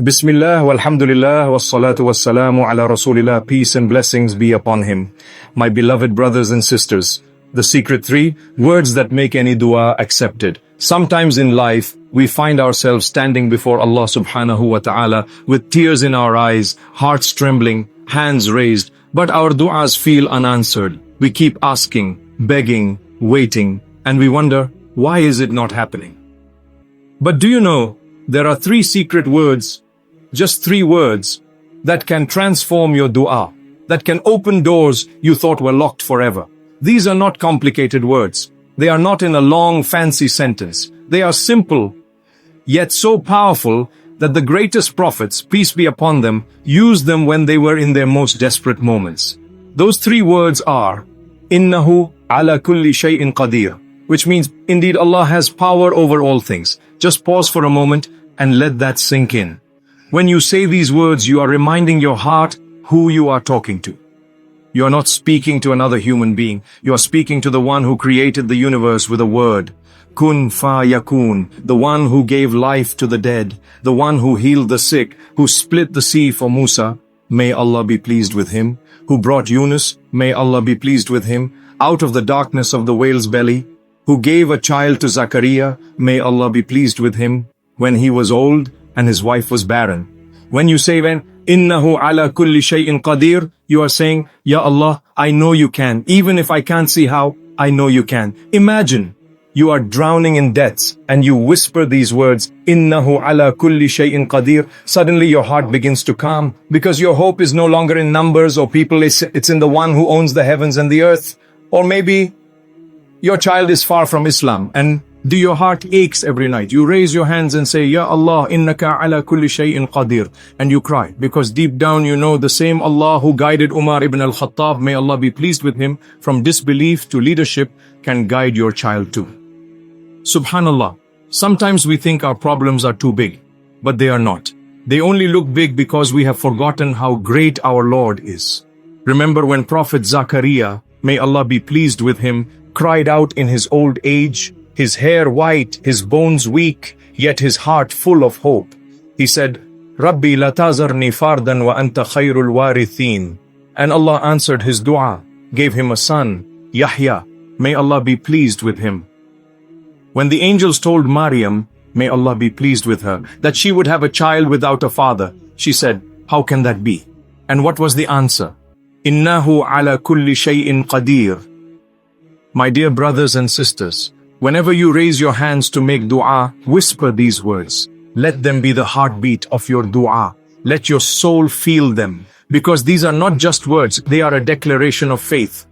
Bismillah, walhamdulillah, wassalatu wassalamu ala rasulillah. Peace and blessings be upon him. My beloved brothers and sisters, the secret three, words that make any dua accepted. Sometimes in life, we find ourselves standing before Allah subhanahu wa ta'ala with tears in our eyes, hearts trembling, hands raised, but our du'as feel unanswered. We keep asking, begging, waiting, and we wonder, why is it not happening? But do you know, there are three secret words, just three words, that can transform your dua, that can open doors you thought were locked forever. These are not complicated words. They are not in a long, fancy sentence. They are simple, yet so powerful that the greatest prophets, peace be upon them, used them when they were in their most desperate moments. Those three words are, Innahu ala kulli shay'in qadir, which means, indeed, Allah has power over all things. Just pause for a moment and let that sink in. When you say these words, you are reminding your heart who you are talking to. You are not speaking to another human being. You are speaking to the one who created the universe with a word. Kun fa yakun, the one who gave life to the dead, the one who healed the sick, who split the sea for Musa, may Allah be pleased with him, who brought Yunus, may Allah be pleased with him, out of the darkness of the whale's belly, who gave a child to Zachariah, may Allah be pleased with him, when he was old and his wife was barren. When you say Innahu ala kulli shay'in qadir, you are saying, Ya Allah, I know you can. Even if I can't see how, I know you can. Imagine, you are drowning in debts and you whisper these words, Innahu ala kulli shay'in qadir. Suddenly your heart begins to calm because your hope is no longer in numbers or people. It's in the one who owns the heavens and the earth. Or maybe your child is far from Islam and your heart aches every night. You raise your hands and say, Ya Allah, innaka ala kulli shay'in qadir. And you cry because deep down you know the same Allah who guided Umar ibn al-Khattab, may Allah be pleased with him, from disbelief to leadership, can guide your child too. Subhanallah, sometimes we think our problems are too big, but they are not. They only look big because we have forgotten how great our Lord is. Remember when Prophet Zachariah, may Allah be pleased with him, cried out in his old age, his hair white, his bones weak, yet his heart full of hope. He said, Rabbi la tazarni fardan wa anta khayrul warithin. And Allah answered his dua, gave him a son, Yahya, may Allah be pleased with him. When the angels told Maryam, may Allah be pleased with her, that she would have a child without a father, she said, how can that be? And what was the answer? Innahu ala kulli shay'in qadir. My dear brothers and sisters, whenever you raise your hands to make dua, whisper these words. Let them be the heartbeat of your dua. Let your soul feel them. Because these are not just words, they are a declaration of faith.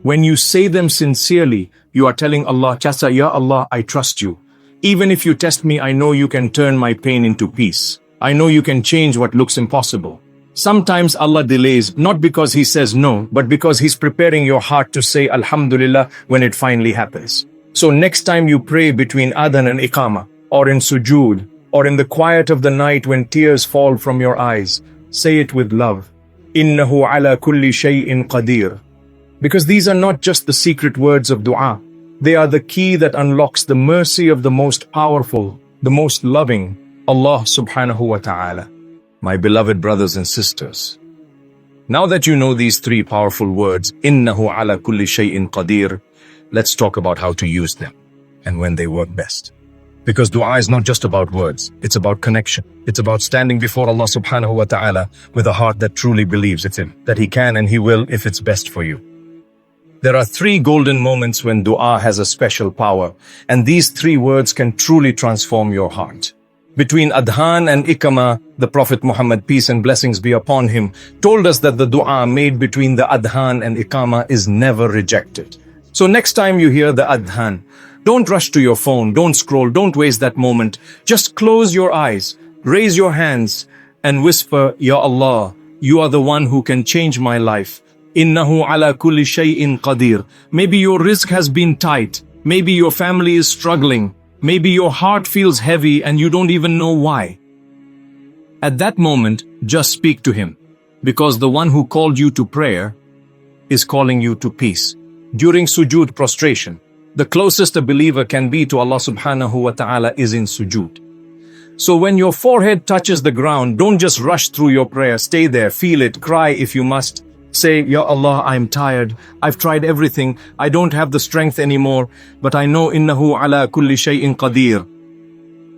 When you say them sincerely, you are telling Allah, Chasa, Ya Allah, I trust you. Even if you test me, I know you can turn my pain into peace. I know you can change what looks impossible. Sometimes Allah delays, not because He says no, but because He's preparing your heart to say Alhamdulillah when it finally happens. So next time you pray between adhan and iqamah, or in sujood, or in the quiet of the night when tears fall from your eyes, say it with love. Innahu ala kulli shay'in qadir. Because these are not just the secret words of dua. They are the key that unlocks the mercy of the most powerful, the most loving, Allah subhanahu wa ta'ala. My beloved brothers and sisters, now that you know these three powerful words, Innahu ala kulli shay'in qadir, let's talk about how to use them and when they work best. Because dua is not just about words, it's about connection. It's about standing before Allah subhanahu wa ta'ala with a heart that truly believes it's Him, that He can and He will if it's best for you. There are three golden moments when dua has a special power, and these three words can truly transform your heart. Between adhan and iqamah, the Prophet Muhammad, peace and blessings be upon him, told us that the dua made between the adhan and iqamah is never rejected. So next time you hear the adhan, don't rush to your phone, don't scroll, don't waste that moment. Just close your eyes, raise your hands, and whisper, Ya Allah, you are the one who can change my life. Innahu ala kulli shay'in qadir. Maybe your rizq has been tight. Maybe your family is struggling. Maybe your heart feels heavy and you don't even know why. At that moment, just speak to Him, because the one who called you to prayer is calling you to peace. during sujood prostration. The closest a believer can be to Allah subhanahu wa ta'ala is in sujood. So when your forehead touches the ground, don't just rush through your prayer. Stay there, feel it, cry if you must. Say, Ya Allah, I'm tired. I've tried everything. I don't have the strength anymore. But I know innahu ala kulli shay'in qadir.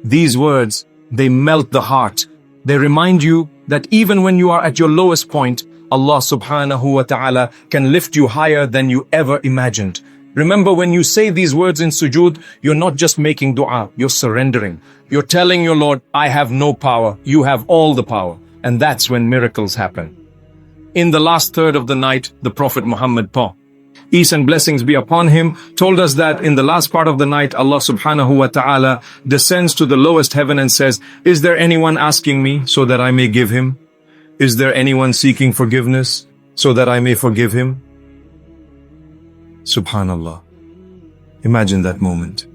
These words, they melt the heart. They remind you that even when you are at your lowest point, Allah subhanahu wa ta'ala can lift you higher than you ever imagined. Remember, when you say these words in sujood, you're not just making dua, you're surrendering. You're telling your Lord, I have no power, you have all the power. And that's when miracles happen. In the last third of the night, the Prophet Muhammad, peace and blessings be upon him, told us that in the last part of the night, Allah subhanahu wa ta'ala descends to the lowest heaven and says, is there anyone asking me so that I may give him? Is there anyone seeking forgiveness so that I may forgive him? Subhanallah. Imagine that moment.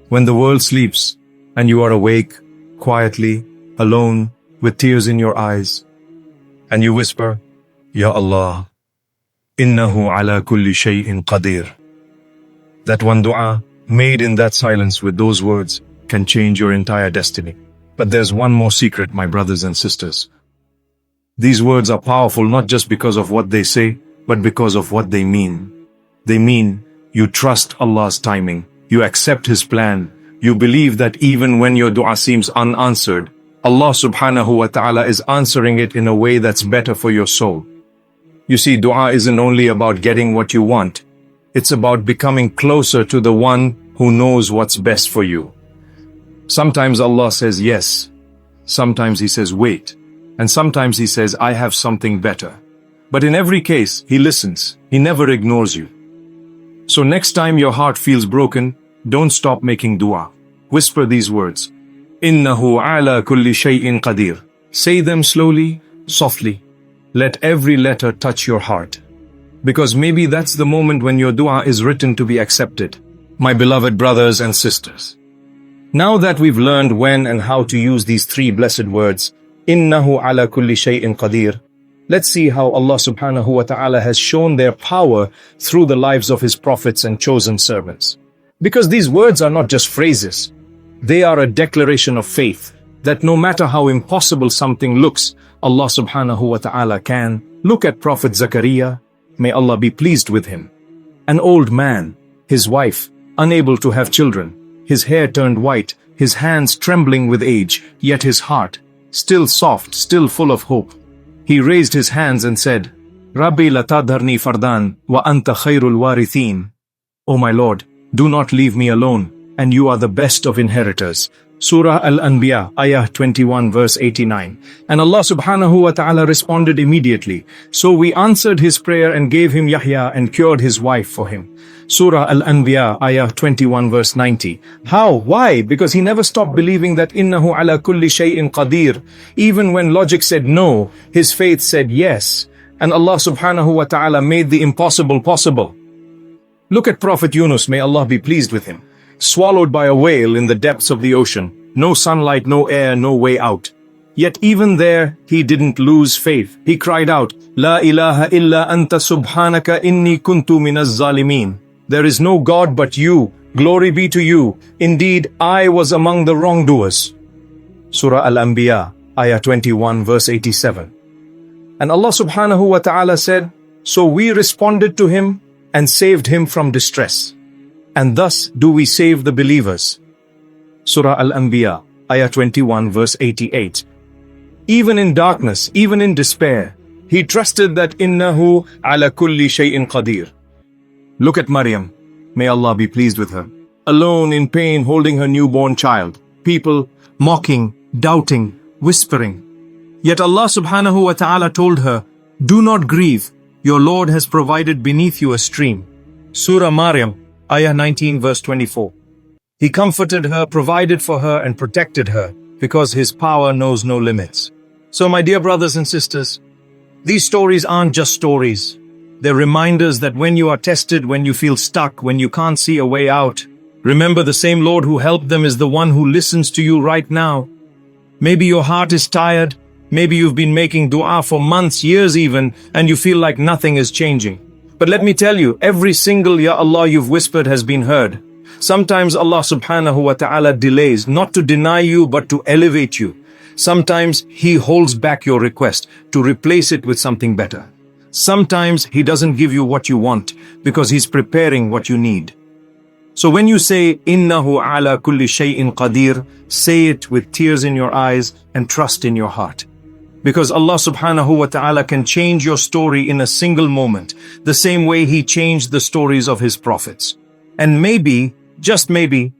When the world sleeps and you are awake, quietly, alone, with tears in your eyes, and you whisper, Ya Allah, innahu ala kulli shay'in qadir. That one dua, made in that silence with those words, can change your entire destiny. But there's one more secret, my brothers and sisters. These words are powerful not just because of what they say, but because of what they mean. They mean you trust Allah's timing, you accept His plan, you believe that even when your dua seems unanswered, Allah subhanahu wa ta'ala is answering it in a way that's better for your soul. You see, dua isn't only about getting what you want, it's about becoming closer to the one who knows what's best for you. Sometimes Allah says yes, sometimes He says wait, and sometimes He says I have something better. But in every case, He listens, He never ignores you. So next time your heart feels broken, don't stop making dua. Whisper these words, Innahu ala kulli shay'in qadir. Say them slowly, softly. Let every letter touch your heart. Because maybe that's the moment when your dua is written to be accepted. My beloved brothers and sisters, now that we've learned when and how to use these three blessed words, Innahu ala kulli shay'in qadir, let's see how Allah subhanahu wa ta'ala has shown their power through the lives of His prophets and chosen servants. Because these words are not just phrases. They are a declaration of faith that no matter how impossible something looks, Allah subhanahu wa ta'ala can. Look at Prophet Zakaria, may Allah be pleased with him. An old man, his wife, unable to have children, his hair turned white, his hands trembling with age, yet his heart, still soft, still full of hope. He raised his hands and said, Rabbi la tadharni fardan wa anta khairul warithin. O my Lord, do not leave me alone, and you are the best of inheritors. Surah Al-Anbiya, Ayah 21, verse 89. And Allah subhanahu wa ta'ala responded immediately. So we answered his prayer and gave him Yahya and cured his wife for him. Surah Al-Anbiya, Ayah 21, verse 90. How? Why? Because he never stopped believing that innahu ala kulli shay'in qadir. Even when logic said no, his faith said yes. And Allah subhanahu wa ta'ala made the impossible possible. Look at Prophet Yunus, may Allah be pleased with him. Swallowed by a whale in the depths of the ocean. No sunlight, no air, no way out. Yet even there, he didn't lose faith. He cried out, La ilaha illa anta subhanaka inni kuntu minaz zalimin. There is no God but you. Glory be to you. Indeed, I was among the wrongdoers. Surah Al-Anbiya, Ayah 21, verse 87. And Allah subhanahu wa ta'ala said, so we responded to him and saved him from distress. And thus do we save the believers. Surah Al-Anbiya, Ayah 21, verse 88. Even in darkness, even in despair, he trusted that innahu ala kulli shay'in qadir. Look at Maryam, may Allah be pleased with her. Alone in pain holding her newborn child. People mocking, doubting, whispering. Yet Allah subhanahu wa ta'ala told her, do not grieve, your Lord has provided beneath you a stream. Surah Maryam, Ayah 19, verse 24. He comforted her, provided for her, and protected her, because His power knows no limits. So my dear brothers and sisters, these stories aren't just stories. They're reminders that when you are tested, when you feel stuck, when you can't see a way out, remember the same Lord who helped them is the one who listens to you right now. Maybe your heart is tired, maybe you've been making dua for months, years even, and you feel like nothing is changing. But let me tell you, every single Ya Allah you've whispered has been heard. Sometimes Allah subhanahu wa ta'ala delays, not to deny you, but to elevate you. Sometimes He holds back your request to replace it with something better. Sometimes He doesn't give you what you want because He's preparing what you need. So when you say, Innahu ala kulli shay'in qadir, say it with tears in your eyes and trust in your heart. Because Allah subhanahu wa ta'ala can change your story in a single moment, the same way He changed the stories of His prophets. And maybe, just maybe,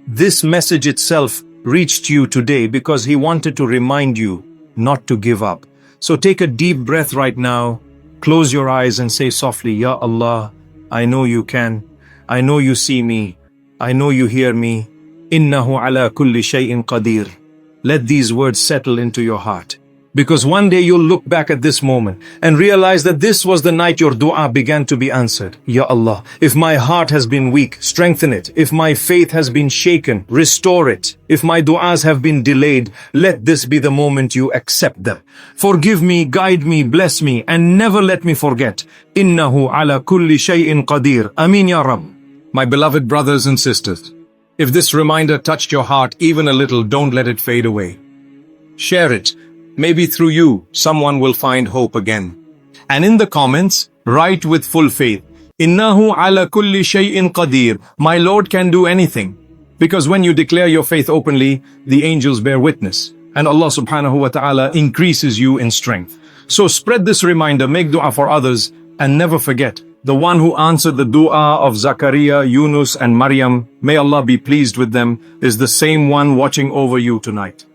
this message itself reached you today because He wanted to remind you not to give up. So take a deep breath right now, close your eyes and say softly, Ya Allah, I know you can. I know you see me. I know you hear me. Innahu ala kulli shay'in qadir. Let these words settle into your heart. Because one day you'll look back at this moment and realize that this was the night your dua began to be answered. Ya Allah, if my heart has been weak, strengthen it. If my faith has been shaken, restore it. If my duas have been delayed, let this be the moment you accept them. Forgive me, guide me, bless me, and never let me forget. Innahu ala kulli shay'in qadir. Ameen ya Rabb. My beloved brothers and sisters, if this reminder touched your heart even a little, don't let it fade away. Share it. Maybe through you, someone will find hope again. And in the comments, write with full faith, Innahu ala kulli shay'in qadir. My Lord can do anything. Because when you declare your faith openly, the angels bear witness. And Allah subhanahu wa ta'ala increases you in strength. So spread this reminder, make dua for others, and never forget, the one who answered the dua of Zakaria, Yunus, and Maryam, may Allah be pleased with them, is the same one watching over you tonight.